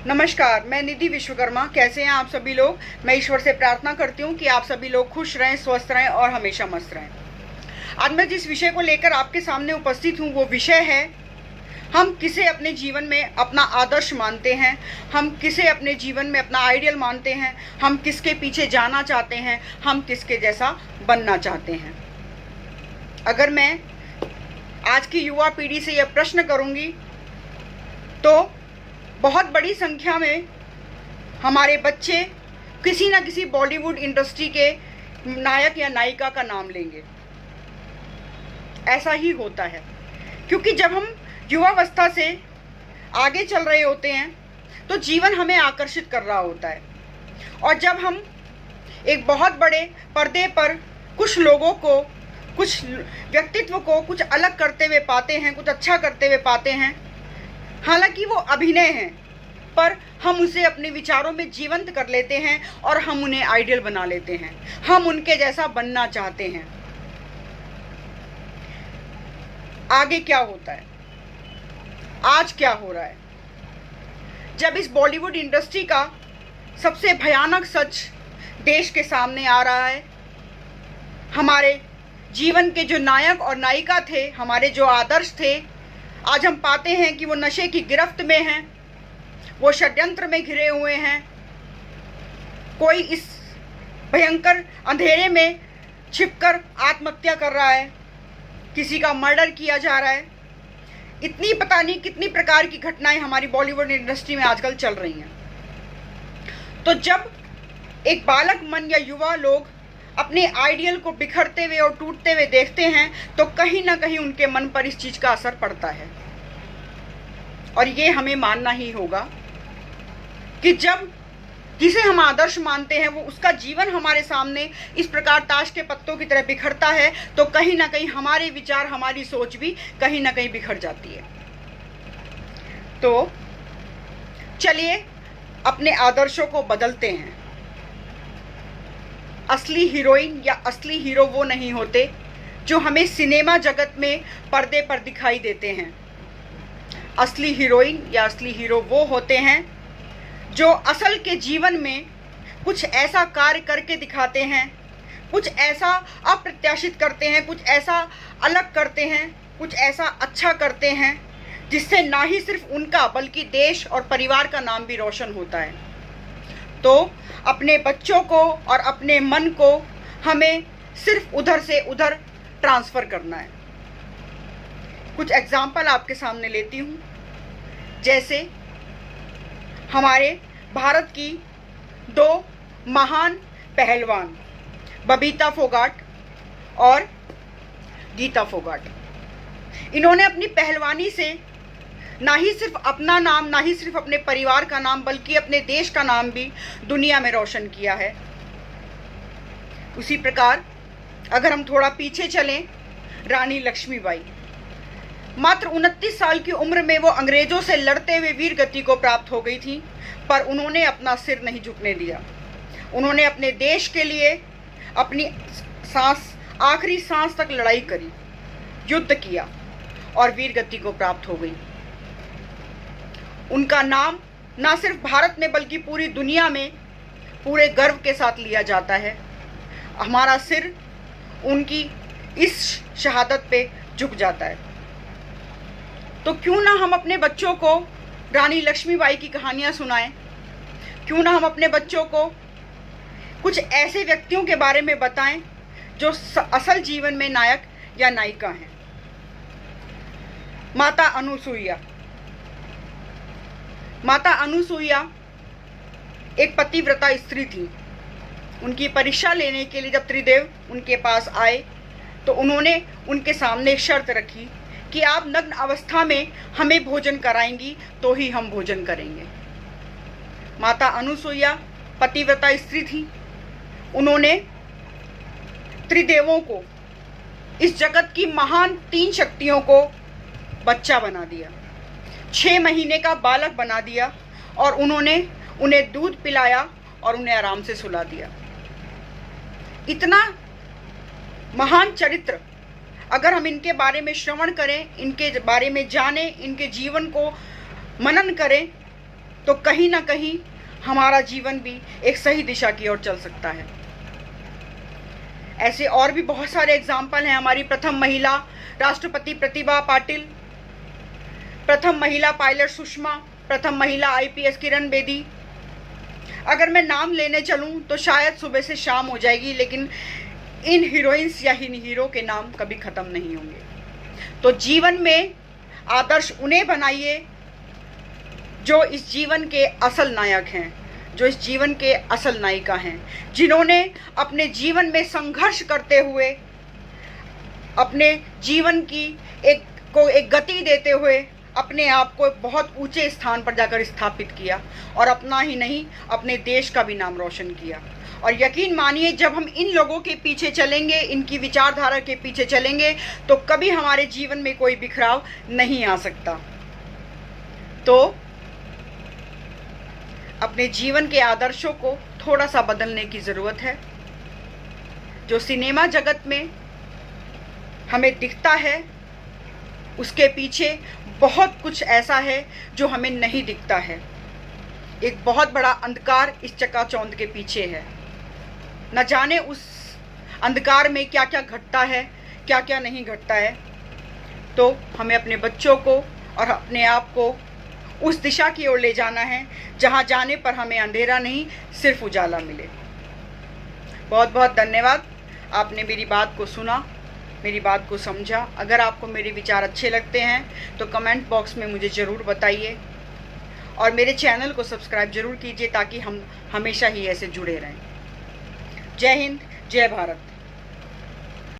नमस्कार, मैं निधि विश्वकर्मा। कैसे हैं आप सभी लोग? मैं ईश्वर से प्रार्थना करती हूँ कि आप सभी लोग खुश रहें, स्वस्थ रहें और हमेशा मस्त रहें। आज मैं जिस विषय को लेकर आपके सामने उपस्थित हूँ वो विषय है, हम किसे अपने जीवन में अपना आदर्श मानते हैं, हम किसे अपने जीवन में अपना आइडियल मानते हैं, हम किसके पीछे जाना चाहते हैं, हम किसके जैसा बनना चाहते हैं। अगर मैं आज की युवा पीढ़ी से यह प्रश्न करूँगी तो बहुत बड़ी संख्या में हमारे बच्चे किसी न किसी बॉलीवुड इंडस्ट्री के नायक या नायिका का नाम लेंगे। ऐसा ही होता है क्योंकि जब हम युवावस्था से आगे चल रहे होते हैं तो जीवन हमें आकर्षित कर रहा होता है, और जब हम एक बहुत बड़े पर्दे पर कुछ लोगों को, कुछ व्यक्तित्व को कुछ अलग करते हुए पाते हैं, कुछ अच्छा करते हुए पाते हैं, हालांकि वो अभिनय है, पर हम उसे अपने विचारों में जीवंत कर लेते हैं और हम उन्हें आइडियल बना लेते हैं, हम उनके जैसा बनना चाहते हैं। आगे क्या होता है, आज क्या हो रहा है, जब इस बॉलीवुड इंडस्ट्री का सबसे भयानक सच देश के सामने आ रहा है। हमारे जीवन के जो नायक और नायिका थे, हमारे जो आदर्श थे, आज हम पाते हैं कि वो नशे की गिरफ्त में हैं, वो षड्यंत्र में घिरे हुए हैं। कोई इस भयंकर अंधेरे में छिपकर आत्महत्या कर रहा है, किसी का मर्डर किया जा रहा है। इतनी पता नहीं कितनी प्रकार की घटनाएं हमारी बॉलीवुड इंडस्ट्री में आजकल चल रही हैं। तो जब एक बालक मन या युवा लोग अपने आइडियल को बिखरते हुए और टूटते हुए देखते हैं तो कहीं ना कहीं उनके मन पर इस चीज का असर पड़ता है। और ये हमें मानना ही होगा कि जब जिसे हम आदर्श मानते हैं वो उसका जीवन हमारे सामने इस प्रकार ताश के पत्तों की तरह बिखरता है तो कहीं ना कहीं हमारे विचार, हमारी सोच भी कहीं ना कहीं बिखर जाती है। तो चलिए अपने आदर्शों को बदलते हैं। असली हीरोइन या असली हीरो वो नहीं होते जो हमें सिनेमा जगत में पर्दे पर दिखाई देते हैं। असली हीरोइन या असली हीरो वो होते हैं जो असल के जीवन में कुछ ऐसा कार्य करके दिखाते हैं, कुछ ऐसा अप्रत्याशित करते हैं, कुछ ऐसा अलग करते हैं, कुछ ऐसा अच्छा करते हैं जिससे ना ही सिर्फ उनका बल्कि देश और परिवार का नाम भी रोशन होता है। तो अपने बच्चों को और अपने मन को हमें सिर्फ उधर से उधर ट्रांसफ़र करना है। कुछ एग्जाम्पल आपके सामने लेती हूँ। जैसे हमारे भारत की दो महान पहलवान बबीता फोगाट और गीता फोगाट, इन्होंने अपनी पहलवानी से ना ही सिर्फ अपना नाम, ना ही सिर्फ अपने परिवार का नाम, बल्कि अपने देश का नाम भी दुनिया में रोशन किया है। उसी प्रकार अगर हम थोड़ा पीछे चलें, रानी लक्ष्मीबाई मात्र 29 साल की उम्र में वो अंग्रेजों से लड़ते हुए वीर गति को प्राप्त हो गई थी, पर उन्होंने अपना सिर नहीं झुकने दिया। उन्होंने अपने देश के लिए अपनी आखिरी सांस तक लड़ाई करी, युद्ध किया और वीर गति को प्राप्त हो गई। उनका नाम ना सिर्फ भारत में बल्कि पूरी दुनिया में पूरे गर्व के साथ लिया जाता है। हमारा सिर उनकी इस शहादत पे झुक जाता है। तो क्यों ना हम अपने बच्चों को रानी लक्ष्मीबाई की कहानियाँ सुनाएं, क्यों ना हम अपने बच्चों को कुछ ऐसे व्यक्तियों के बारे में बताएं जो असल जीवन में नायक या नायिका हैं। माता अनुसुईया। माता अनुसुईया एक पतिव्रता स्त्री थी। उनकी परीक्षा लेने के लिए जब त्रिदेव उनके पास आए तो उन्होंने उनके सामने एक शर्त रखी कि आप नग्न अवस्था में हमें भोजन कराएंगी तो ही हम भोजन करेंगे। माता अनुसुईया पतिव्रता स्त्री थी। उन्होंने त्रिदेवों को, इस जगत की महान 3 शक्तियों को बच्चा बना दिया, 6 महीने का बालक बना दिया और उन्होंने उन्हें दूध पिलाया और उन्हें आराम से सुला दिया। इतना महान चरित्र अगर हम इनके बारे में श्रवण करें, इनके बारे में जानें, इनके जीवन को मनन करें तो कहीं ना कहीं हमारा जीवन भी एक सही दिशा की ओर चल सकता है। ऐसे और भी बहुत सारे एग्जाम्पल हैं। हमारी प्रथम महिला राष्ट्रपति प्रतिभा पाटिल, प्रथम महिला पायलट सुषमा, प्रथम महिला IPS किरण बेदी। अगर मैं नाम लेने चलूं तो शायद सुबह से शाम हो जाएगी, लेकिन इन हीरोइंस या इन हीरो के नाम कभी ख़त्म नहीं होंगे। तो जीवन में आदर्श उन्हें बनाइए जो इस जीवन के असल नायक हैं, जो इस जीवन के असल नायिका हैं, जिन्होंने अपने जीवन में संघर्ष करते हुए अपने जीवन की एक गति देते हुए अपने आप को बहुत ऊंचे स्थान पर जाकर स्थापित किया, और अपना ही नहीं अपने देश का भी नाम रोशन किया। और यकीन मानिए, जब हम इन लोगों के पीछे चलेंगे, इनकी विचारधारा के पीछे चलेंगे, तो कभी हमारे जीवन में कोई बिखराव नहीं आ सकता। तो अपने जीवन के आदर्शों को थोड़ा सा बदलने की ज़रूरत है। जो सिनेमा जगत में हमें दिखता है, उसके पीछे बहुत कुछ ऐसा है जो हमें नहीं दिखता है। एक बहुत बड़ा अंधकार इस चकाचौंध के पीछे है। न जाने उस अंधकार में क्या क्या घटता है, क्या क्या नहीं घटता है। तो हमें अपने बच्चों को और अपने आप को उस दिशा की ओर ले जाना है जहां जाने पर हमें अंधेरा नहीं, सिर्फ उजाला मिले। बहुत बहुत धन्यवाद। आपने मेरी बात को सुना, मेरी बात को समझा। अगर आपको मेरे विचार अच्छे लगते हैं तो कमेंट बॉक्स में मुझे ज़रूर बताइए, और मेरे चैनल को सब्सक्राइब ज़रूर कीजिए ताकि हम हमेशा ही ऐसे जुड़े रहें। जय हिंद, जय भारत।